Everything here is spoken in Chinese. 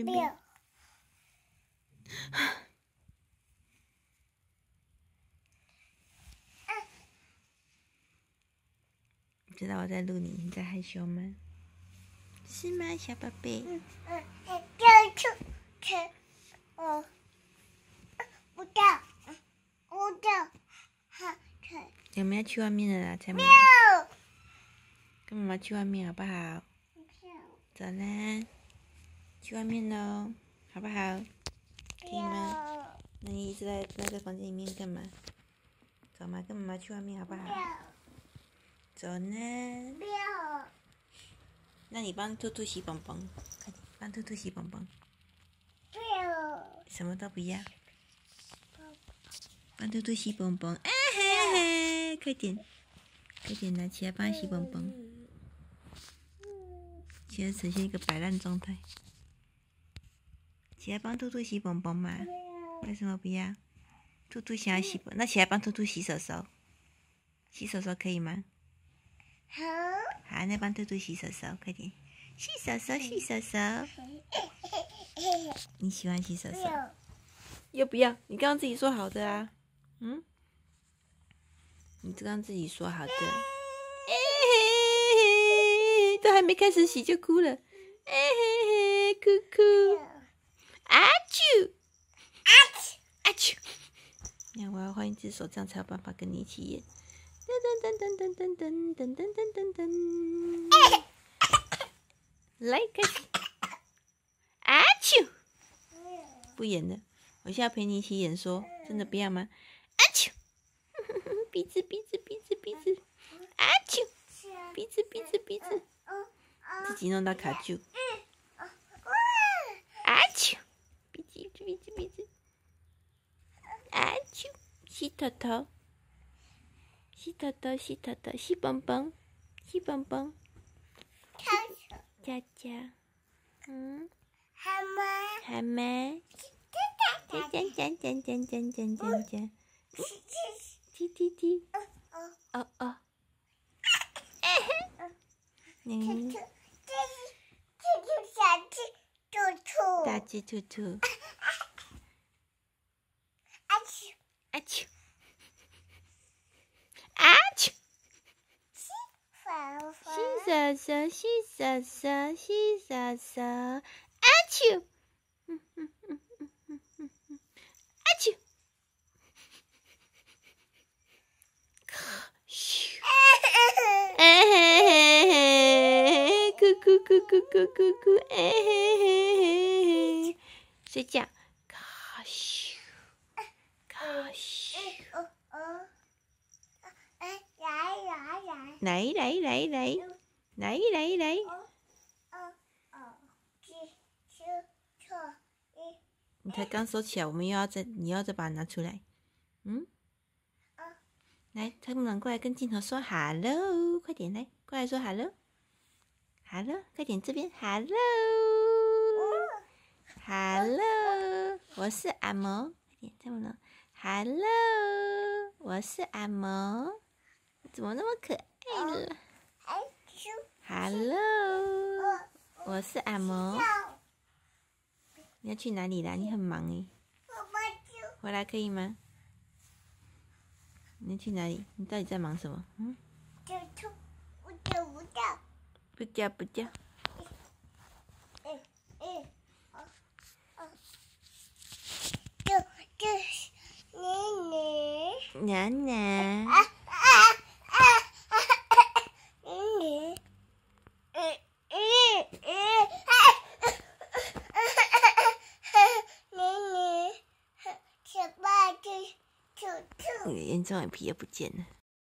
便便。你知道我在录你，你在害羞吗？是吗，小宝贝？我们要去外面了啦，才没来。跟妈妈去外面好不好？走啦，去外面喽，好不好？可以吗？那你一直在那个房间里面干嘛？走嘛，跟妈妈去外面好不好？走呢。那你帮兔兔洗蹦蹦，快点帮兔兔洗蹦蹦。什么都不要。帮兔兔洗蹦蹦，啊嘿嘿，快点，快点拿起来帮它洗蹦蹦。现在呈现一个摆烂状态。起来帮兔兔洗蹦蹦嘛？为什么不要？兔兔想要洗蹦，那起来帮兔兔洗手手。洗手手可以吗？好。好，那帮兔兔洗手手，快点。洗手手，洗手手。你喜欢洗手手？又不要？你刚刚自己说好的啊。嗯？你刚刚自己说好的。都还没开始洗就哭了。哭哭。啊啾！啊啾！你看，我要换一只手，这样才有办法跟你一起演。噔噔噔噔噔噔噔噔噔噔噔。来，开始。啊啾！不演了，我现在陪你一起演说，真的不要吗？啊啾！鼻子鼻子鼻子鼻子。啊啾！鼻子鼻子鼻子。自己弄到卡住。啊啾！鼻子鼻子鼻子。啊啾！洗头头。洗头头，洗头头，洗蹦蹦，洗蹦蹦。佳佳，还没。讲讲讲讲讲讲讲讲。滴滴滴。哦哦。大只兔兔。啊啾！啊啾！啊啾！洗手手，洗手手，洗手手。啊啾！啊啾！咻！咕咕咕咕咕咕咕，睡觉。咔咻！咔咻！来来来来来来来！你才刚收起来，我们又要再，你要再把它拿出来。来，他们过来跟镜头说 “hello”， 快点来，过来说 “hello”，“hello”， 快点这边 “hello”，“hello”， 我是阿嬷，快点这么弄 “hello”， 我是阿嬷，怎么那么可爱了 ？“hello”， 我是阿嬷。你要去哪里啦？你很忙耶。回来可以吗？你要去哪里？你到底在忙什么？不叫不叫。奶奶。眼睛眼皮也不见了。